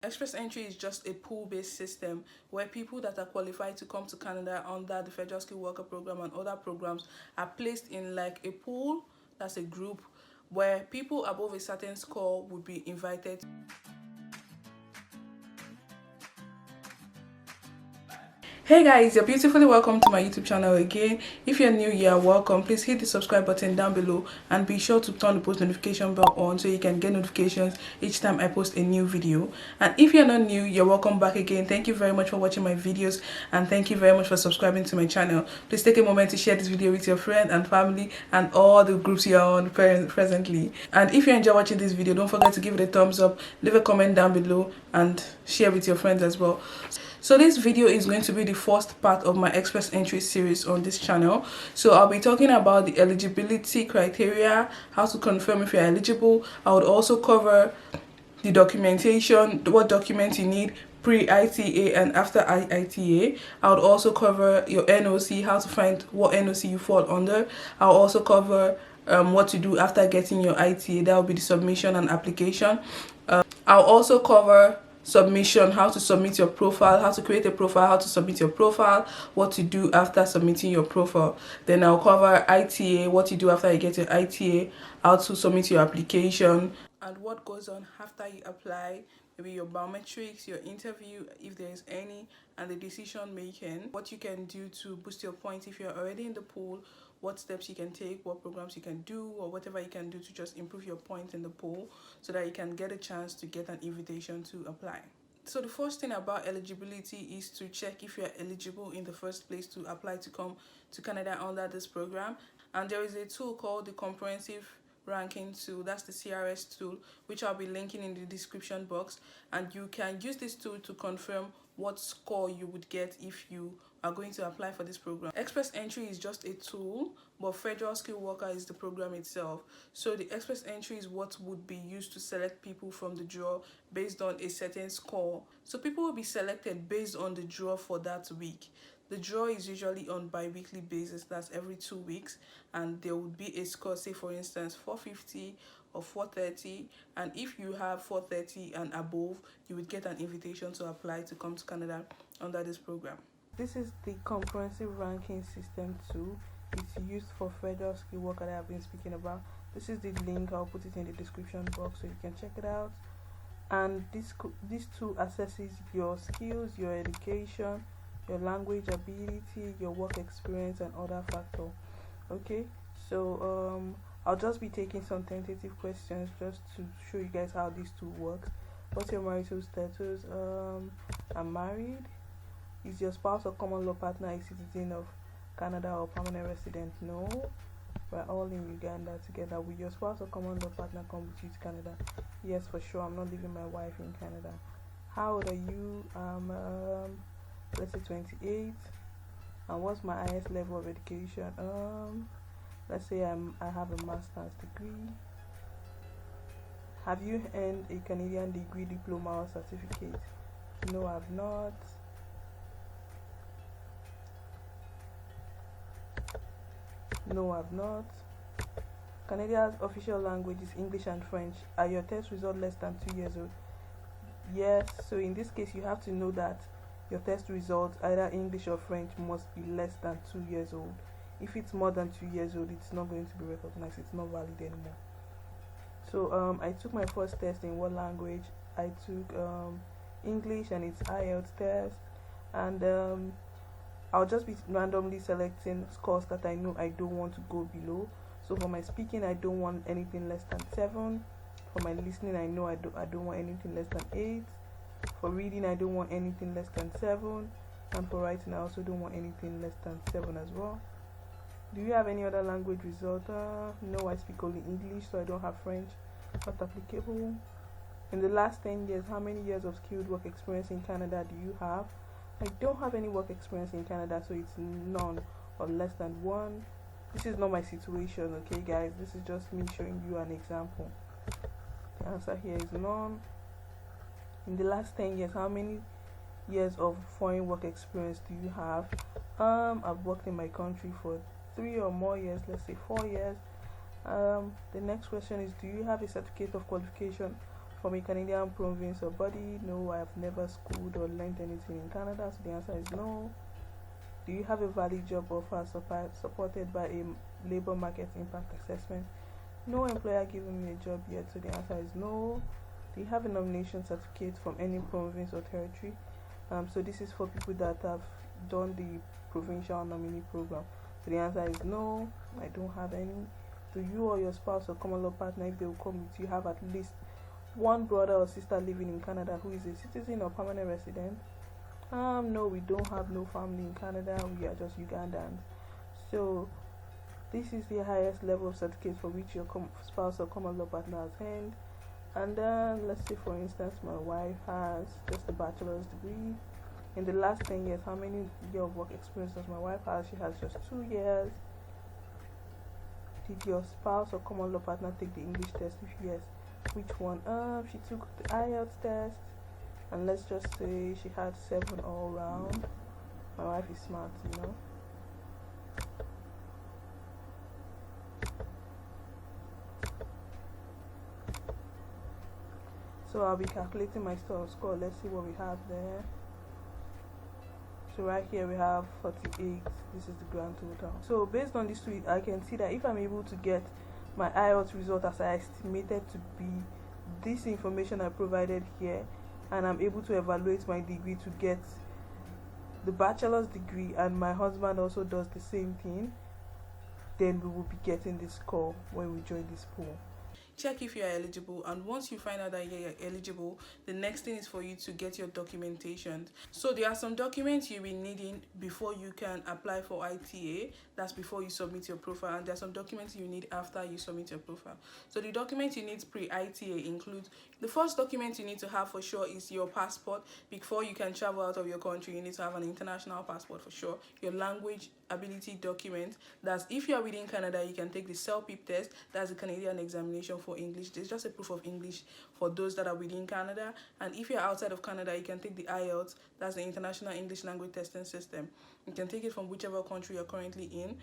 Express entry is just a pool-based system where people that are qualified to come to Canada under the Federal Skilled Worker Program and other programs are placed in like a pool, that's a group, where people above a certain score would be invited. Hey guys, you're beautifully welcome to my YouTube channel again. If you're new, you're welcome. Please hit the subscribe button down below and be sure to turn the post notification bell on so you can get notifications each time I post a new video. And if you're not new, you're welcome back again. Thank you very much for watching my videos and thank you very much for subscribing to my channel. Please take a moment to share this video with your friends and family and all the groups you're on presently. And if you enjoy watching this video, don't forget to give it a thumbs up, leave a comment down below and share with your friends as well. So this video is going to be the first part of my express entry series on this channel. So I'll be talking about the eligibility criteria, how to confirm if you're eligible. I would also cover the documentation, what documents you need pre-ITA and after ITA. I would also cover your NOC, how to find what NOC you fall under. I'll also cover what to do after getting your ITA. That will be the submission and application. I'll also cover submission, how to submit your profile, how to create a profile, how to submit your profile, what to do after submitting your profile. Then I'll cover ITA, what you do after you get your ITA, how to submit your application, and what goes on after you apply, maybe your biometrics, your interview if there is any, and the decision making, what you can do to boost your points if you're already in the pool, what steps you can take, what programs you can do, or whatever you can do to just improve your points in the pool so that you can get a chance to get an invitation to apply. So the first thing about eligibility is to check if you're eligible in the first place to apply to come to Canada under this program. And there is a tool called the Comprehensive Ranking Tool, that's the CRS tool, which I'll be linking in the description box, and you can use this tool to confirm what score you would get if you are going to apply for this program. Express entry is just a tool, but Federal Skilled Worker is the program itself. So the express entry is what would be used to select people from the draw based on a certain score. So people will be selected based on the draw for that week. The draw is usually on bi-weekly basis, that's every 2 weeks, and there would be a score, say for instance 450 or 430, and if you have 430 and above, you would get an invitation to apply to come to Canada under this program. This is the comprehensive ranking system tool. It's used for Federal Skilled Worker that I've been speaking about. This is the link, I'll put it in the description box so you can check it out. And this tool assesses your skills, your education, your language ability, your work experience, and other factors. Okay, so I'll just be taking some tentative questions just to show you guys how this tool works. What's your marital status? I'm married. Is your spouse or common law partner a citizen of Canada or permanent resident? No. We're all in Uganda together. Will your spouse or common law partner come with you to Canada? Yes, for sure. I'm not leaving my wife in Canada. How old are you? Let's say 28. And what's my highest level of education? Let's say I have a master's degree. Have you earned a Canadian degree, diploma, or certificate? No, I've not. No, I've not. Canada's official language is English and French. Are your test results less than 2 years old? Yes. So in this case, you have to know that your test results, either English or French, must be less than 2 years old. If it's more than 2 years old, it's not going to be recognized. It's not valid anymore. So I took my first test in what language? I took English, and it's IELTS test. And I'll just be randomly selecting scores that I know I don't want to go below. So for my speaking, I don't want anything less than 7. For my listening, I know I don't want anything less than 8. For reading, I don't want anything less than 7. And for writing, I also don't want anything less than 7 as well. Do you have any other language result? No, I speak only English, so I don't have French. Not applicable. In the last 10 years, how many years of skilled work experience in Canada do you have? I don't have any work experience in Canada, so it's none or less than 1. This is not my situation, okay guys? This is just me showing you an example. The answer here is none. In the last 10 years, how many years of foreign work experience do you have? I've worked in my country for 3 or more years, let's say 4 years. The next question is, do you have a certificate of qualification from a Canadian province or body? No, I have never schooled or learned anything in Canada. So the answer is no. Do you have a valid job offer supported by a labor market impact assessment? No employer given me a job yet. So the answer is no. Do you have a nomination certificate from any province or territory? So this is for people that have done the provincial nominee program. So the answer is no. I don't have any. Do you or your spouse or common law partner, if they will come with you, have at least one brother or sister living in Canada who is a citizen or permanent resident? No, we don't have no family in Canada. We are just Ugandans. So this is the highest level of certificate for which your spouse or common law partner has earned. And then let's say, for instance, my wife has just a bachelor's degree. In the last 10 years, how many years of work experience does my wife have? She has just 2 years. Did your spouse or common law partner take the English test? If yes, which one? She took the IELTS test, and let's just say she had 7 all round. My wife is smart, you know. So I'll be calculating my score. Let's see what we have there. So right here we have 48. This is the grand total. So based on this tweet, I can see that if I'm able to get my IELTS result as I estimated to be, this information I provided here, and I'm able to evaluate my degree to get the bachelor's degree, and my husband also does the same thing, then we will be getting this score when we join this pool. Check if you are eligible, and once you find out that you're eligible, the next thing is for you to get your documentation. So there are some documents you'll be needing before you can apply for ITA. That's before you submit your profile, and there are some documents you need after you submit your profile. So the documents you need pre-ITA include, the first document you need to have for sure is your passport. Before you can travel out of your country, you need to have an international passport for sure. Your language ability document, that's if you are within Canada, you can take the CELPIP test. That's the Canadian examination for English. It's just a proof of English for those that are within Canada. And if you're outside of Canada, you can take the IELTS. That's the International English Language Testing System. You can take it from whichever country you're currently in.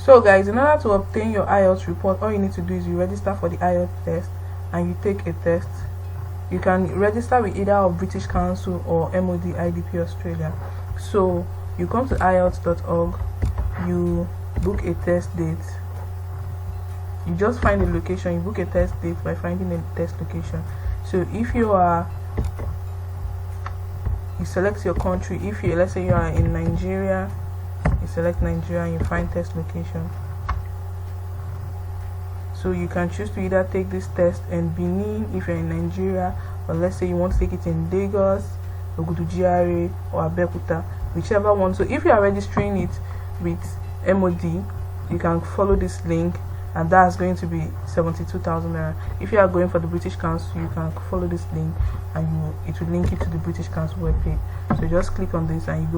So guys, in order to obtain your IELTS report, all you need to do is you register for the IELTS test and you take a test. You can register with either of British Council or MOD IDP Australia. So you come to IELTS.org, you book a test date. You just find a location, you book a test date by finding a test location. So if you select your country. If you, let's say you are in Nigeria, you select Nigeria and you find test location. So you can choose to either take this test in Benin if you're in Nigeria, or let's say you want to take it in Lagos, Ogudu GRA, or Abeokuta, whichever one. So if you are registering it with MOD, you can follow this link, and that's going to be 72,000 naira. If you are going for the British Council, you can follow this link, and it will link you to the British Council webpage. So you just click on this and you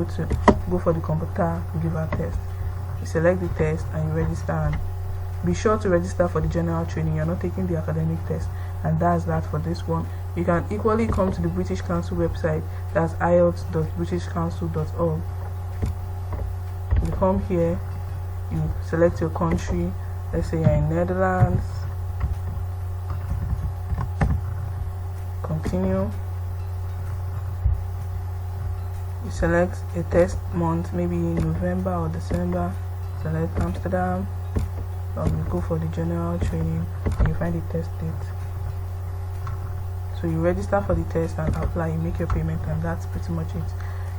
go for the computer giver test. You select the test and you register, and be sure to register for the general training. You're not taking the academic test, and that's that for this one. You can equally come to the British Council website. That's ielts.britishcouncil.org. You come here, you select your country. Let's say you're in Netherlands. Continue. You select a test month, maybe November or December. Select Amsterdam. You go for the general training and you find the test date. So you register for the test and apply, you make your payment, and that's pretty much it.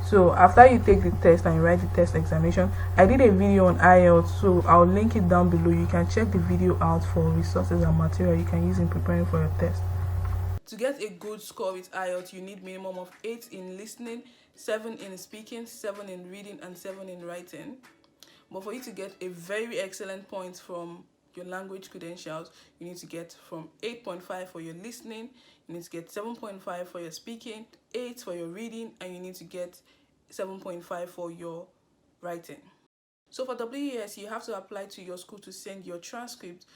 So after you take the test and you write the test examination, I did a video on IELTS, so I'll link it down below. You can check the video out for resources and material you can use in preparing for your test. To get a good score with IELTS, you need minimum of 8 in listening, 7 in speaking, 7 in reading, and 7 in writing. But for you to get a very excellent point from your language credentials, you need to get from 8.5 for your listening, you need to get 7.5 for your speaking, 8 for your reading, and you need to get 7.5 for your writing. So for WES, you have to apply to your school to send your transcript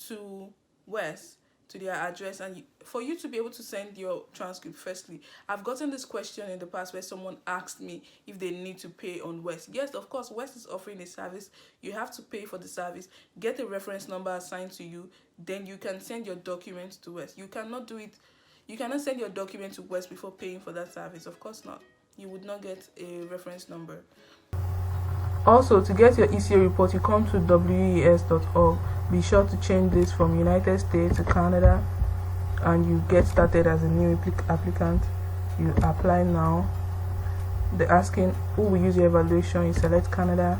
to WES. to their address. And for you to be able to send your transcript, firstly, I've gotten this question in the past where someone asked me if they need to pay on West. Yes, of course, West is offering a service. You have to pay for the service, get a reference number assigned to you, then you can send your documents to West. You cannot do it, you cannot send your document to West before paying for that service. Of course not. You would not get a reference number. Also, to get your ECA report, you come to WES.org. Be sure to change this from United States to Canada, and you get started as a new applicant. You apply now. They're asking who will use your evaluation. You select Canada.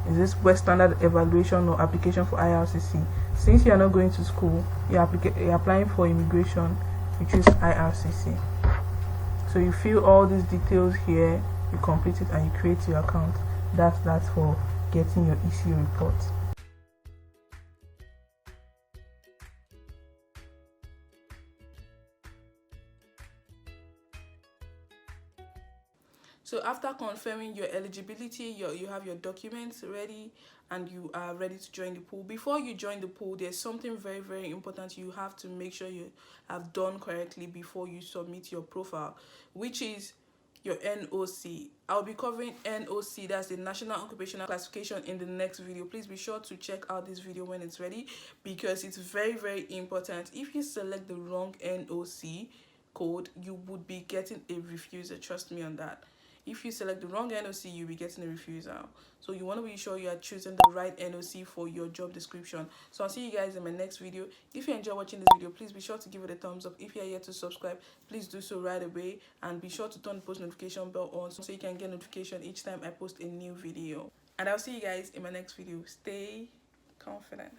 Is this West Standard evaluation or application for IRCC? Since you are not going to school, you're applying for immigration, you choose IRCC. So you fill all these details here, you complete it, and you create your account. That's for getting your ECA report. So after confirming your eligibility, you have your documents ready, and you are ready to join the pool. Before you join the pool, there's something very, very important you have to make sure you have done correctly before you submit your profile, which is your NOC. I'll be covering NOC, that's the National Occupational Classification, in the next video. Please be sure to check out this video when it's ready, because it's very, very important. If you select the wrong NOC code, you would be getting a refusal. Trust me on that. If you select the wrong NOC, you'll be getting a refusal. So you want to be sure you are choosing the right NOC for your job description. So I'll see you guys in my next video. If you enjoy watching this video, please be sure to give it a thumbs up. If you are yet to subscribe, please do so right away. And be sure to turn the post notification bell on so you can get notification each time I post a new video. And I'll see you guys in my next video. Stay confident.